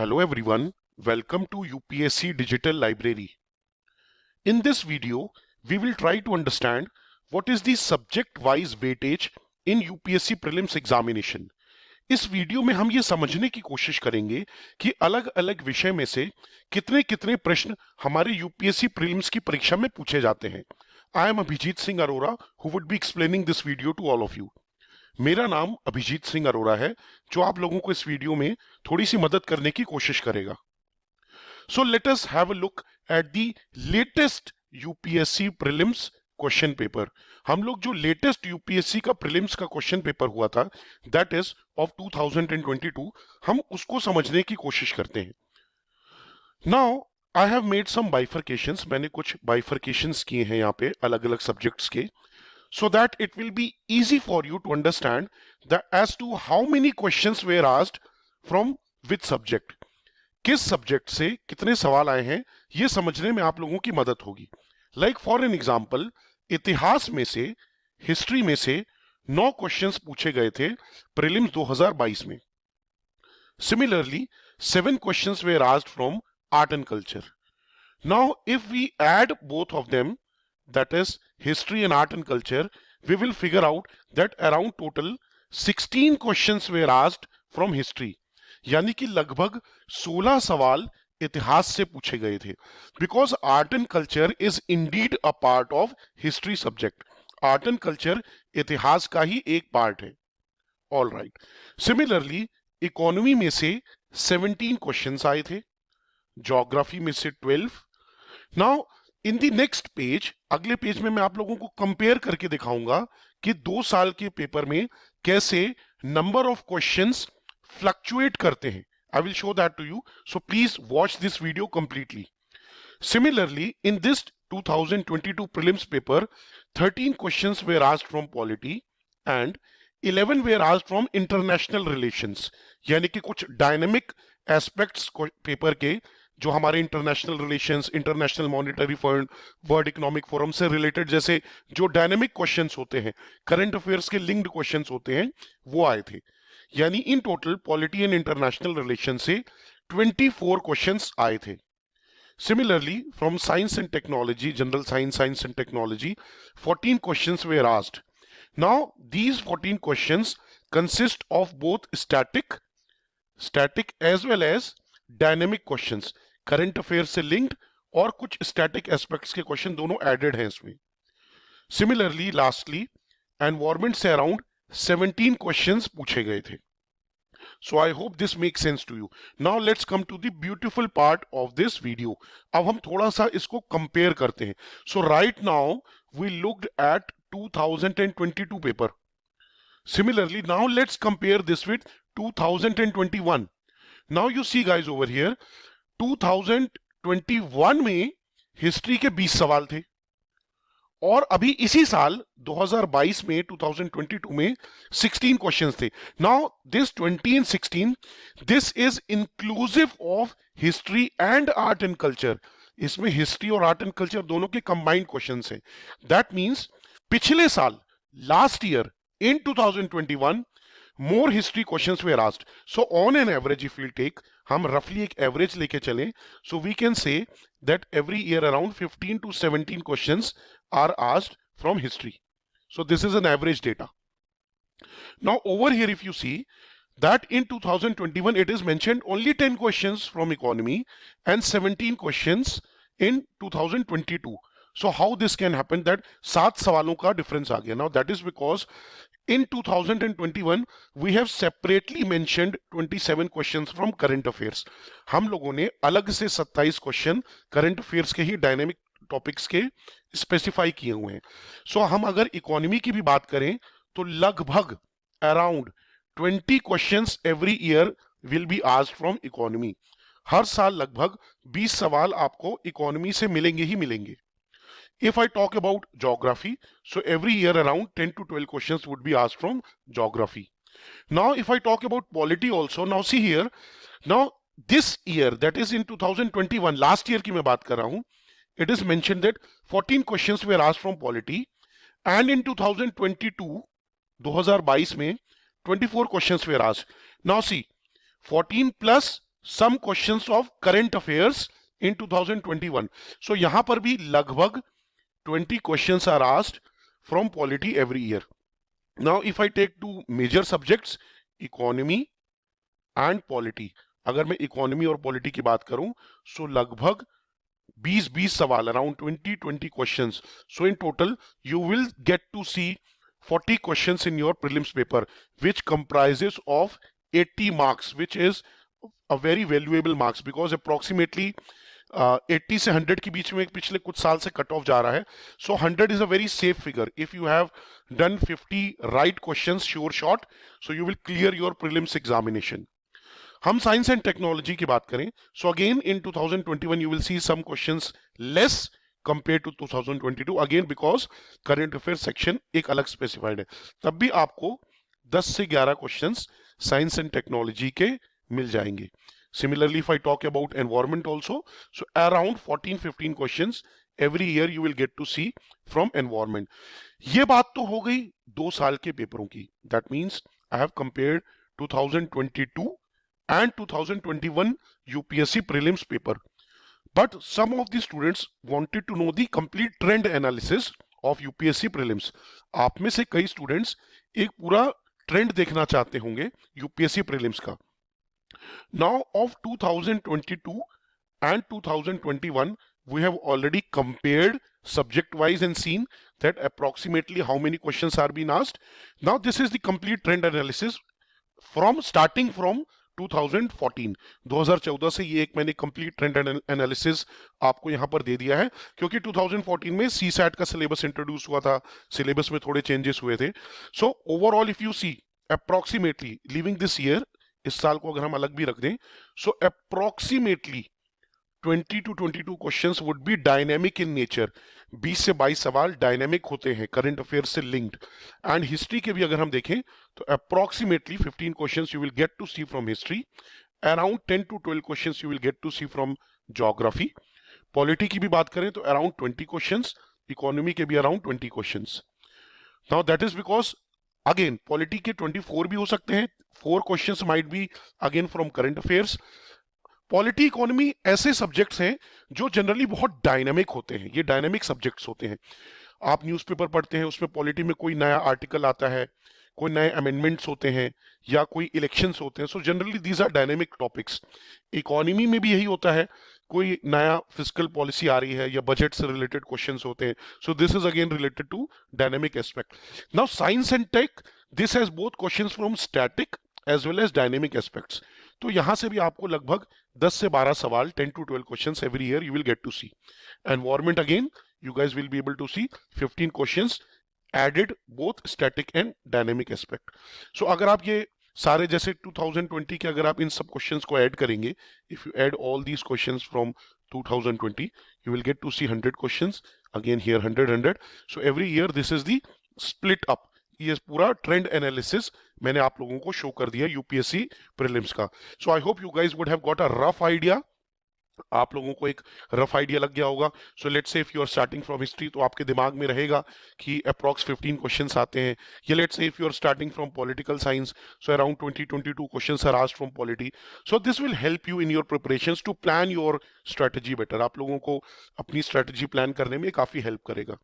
Hello everyone, welcome to UPSC Digital Library. In this video, we will try to understand what is the subject-wise weightage in UPSC Prelims examination. इस video में हम ये समझने की कोशिश करेंगे कि अलग-अलग विषय में से कितने प्रश्न हमारे यूपीएससी प्रीलिम्स की परीक्षा में पूछे जाते हैं. I am Abhijeet Singh Arora who would be explaining this video to all of you. मेरा नाम अभिजीत सिंह अरोरा है जो आप लोगों को इस वीडियो में थोड़ी सी मदद करने की कोशिश करेगा. So let us have a look at the latest UPSC prelims question paper. हम लोग जो लेटेस्ट यूपीएससी का प्रीलिम्स का क्वेश्चन पेपर हुआ था दैट इज ऑफ 2022, हम उसको समझने की कोशिश करते हैं. Now I have made some bifurcations. मैंने कुछ बाइफरकेशंस किए हैं यहाँ पे अलग अलग सब्जेक्ट्स के, so that it will be easy for you to understand as to how many questions were asked from which subject. किस सब्जेक्ट से कितने सवाल आए हैं ये समझने में आप लोगों की मदद होगी. लाइक फॉर एन एग्जाम्पल, इतिहास में से, हिस्ट्री में से 9 क्वेश्चंस पूछे गए थे प्रीलिम्स 2022 में. Similarly 7 questions were asked from art and culture. Now if we add both of them, that is history and art and culture, we will figure out that around total 16 questions were asked from history. यानी कि लगभग 16 सवाल इतिहास से पूछे गए थे. Because art and culture is indeed a part of history subject. Art and culture इतिहास का ही एक पार्ट है. All right. Similarly, इकोनॉमी में से 17 क्वेश्चंस आए थे, ज्योग्राफी में से 12. Now इन दी नेक्स्ट पेज, अगले पेज में मैं आप लोगों को कंपेयर करके दिखाऊंगा कि 2 साल के पेपर में कैसे नंबर ऑफ क्वेश्चंस फ्लक्चुएट करते हैं. I will show that to you, so please watch this video completely. Similarly in this 2022 prelims paper 13 questions were asked from polity and 11 were asked from international relations. यानी कि कुछ dynamic aspects paper के जो हमारे international relations, international monetary fund, world economic forum से related जैसे जो dynamic questions होते हैं, करंट अफेयर्स के लिंक्ड क्वेश्चंस होते हैं, वो आए थे. यानी in total polity and international relation से 24 क्वेश्चंस आए थे. Similarly from science and technology, general science and technology 14 questions were asked. Now these 14 questions consist of both static as well as dynamic questions. Current affair से linked और कुछ static aspects के question दोनों added हैं इसमें. Similarly lastly environment से around 17 questions पूछे गए थे. So I hope this make sense to you. Now let's come to the beautiful part of this video. अब हम थोड़ा सा इसको कंपेयर करते हैं. So right now we looked at 2022 paper. Similarly now let's compare this with 2021. Now you see guys over here, 2021 में history के 20 सवाल थे और अभी इसी साल 2022 में 2022 में 16 क्वेश्चंस थे. Now this 20 and 16, this is inclusive of history and art and culture. इसमें हिस्ट्री और आर्ट एंड कल्चर दोनों के कंबाइंड क्वेश्चंस हैं. That means पिछले साल, last year in 2021 more history questions were asked. So on an average if we'll take, हम roughly एक average लेके चलें, so we can say that every year around 15 to 17 questions are asked from history. So this is an average data. Now over here if you see that in 2021 it is mentioned only 10 questions from economy and 17 questions in 2022. So how this can happen that 7 सवालों का difference आ गया. Now that is because in 2021 we have separately mentioned 27 questions from current affairs. हम लोगों ने अलग से 27 question current affairs के ही dynamic topics के स्पेसिफाई किए हुए हैं. सो हम अगर इकोनॉमी की भी बात करें तो लगभग around 20 questions every year will be asked from economy. हर साल लगभग 20 सवाल आपको इकोनॉमी से मिलेंगे ही मिलेंगे. If I talk about geography, so every year around 10 to 12 questions would be asked from geography. Now, if I talk about polity also, now see here, now this year, that is in 2021, last year की मैं बात कर रहा हूँ, it is mentioned that 14 questions were asked from polity, and in 2022, 2022 में 24 questions were asked. Now see, 14 plus some questions of current affairs in 2021. So यहां पर भी लगभग 20 questions are asked from polity every year. Now if I take two major subjects, economy and polity, अगर मैं economy और polity की बात करूं सो लगभग 20 सवाल, around 20 questions. So in total you will get to see 40 questions in your prelims paper, which comprises of 80 marks, which is a very valuable marks because approximately 80 से 100 के बीच में पिछले कुछ साल से कट ऑफ जा रहा है. सो 100 is a very safe figure. If you have done 50 right questions sure shot, so you will clear your prelims examination. हम साइंस एंड टेक्नोलॉजी की बात करें so again in 2021 you will see some questions less compare to 2022, again because current affair section एक अलग specified है. तब भी आपको 10 से 11 क्वेश्चंस साइंस एंड टेक्नोलॉजी के मिल जाएंगे. Similarly if I talk about environment also, so around 14-15 questions every year you will get to see from environment. ये बात तो हो गई 2 साल के पेपरों की. That means I have compared 2022 and 2021 UPSC prelims paper. But some of the students wanted to know the complete trend analysis of UPSC prelims. आप में से कई स्टूडेंट्स एक पूरा ट्रेंड देखना चाहते होंगे UPSC prelims का. Now of 2022 and 2021 we have already compared subject wise and seen that approximately how many questions are being asked. Now this is the complete trend analysis from starting from 2014 से ये एक मैंने complete trend analysis आपको यहां पर दे दिया है क्योंकि 2014 में सीसैट का सिलेबस इंट्रोड्यूस हुआ था, सिलेबस में थोड़े चेंजेस हुए थे. So overall if you see approximately leaving this year, इस साल को अगर हम अलग भी रख दें, so approximately 20 to 22 questions would be dynamic in nature. 20 से 22 सवाल डायनेमिक होते हैं, करंट अफेयर से लिंक्ड. एंड हिस्ट्री के भी अगर हम देखें तो approximately 15 questions you will get to see from history, around 10 to 12 questions you will get to see from geography. Polity की भी बात करें तो अराउंड 20 क्वेश्चंस, इकोनॉमी के भी around 20 questions. Now that is because again polity के 24 भी हो सकते हैं. 4 questions might be again from current affairs. Polity economy ऐसे सब्जेक्ट्स हैं जो जनरली बहुत डायनामिक होते हैं. ये डायनामिक सब्जेक्ट्स होते हैं. आप न्यूज़पेपर पढ़ते हैं, उसमें पॉलिटी में कोई नया आर्टिकल आता है, कोई नए अमेंडमेंट्स होते हैं या कोई इलेक्शंस होते हैं. So generally these are dynamic topics. Economy में भी यही होता है, कोई नया फिस्कल पॉलिसी आ रही है या बजट से रिलेटेड क्वेश्चंस होते हैं. So this is again related to dynamic aspect. Now science and tech, this has both questions from static as well as dynamic aspects. तो यहां से भी आपको लगभग 10 से 12 सवाल, 10 to 12 questions every year you will get to see. Environment again, you guys will be able to see 15 questions added both static and dynamic aspect. So अगर आप ये सारे जैसे 2020 के अगर आप इन सब क्वेश्चंस को ऐड करेंगे, if you add all these questions from 2020, you will get to see 100 questions. Again here 100. So every year this is the split up. ये पूरा ट्रेंड एनालिसिस मैंने आप लोगों को शो कर दिया यूपीएससी प्रीलिम्स का. So I hope you guys would have got a rough idea. आप लोगों को एक रफ आइडिया लग गया होगा. So let's say if you are starting from history तो आपके दिमाग में रहेगा कि अप्रॉक्स 15 क्वेश्चंस आते हैं. या let's say if you are starting from political science, so around 22 questions are asked from polity. So this will help you in your preparations to plan your strategy better. आप लोगों को अपनी strategy plan करने में काफी help करेगा.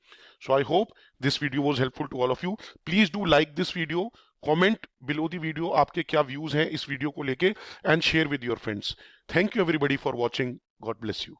So I hope this video was helpful to all of you. Please do like this video, comment below the video आपके क्या व्यूज हैं इस वीडियो को लेके, and share with your friends. Thank you everybody for watching. God bless you.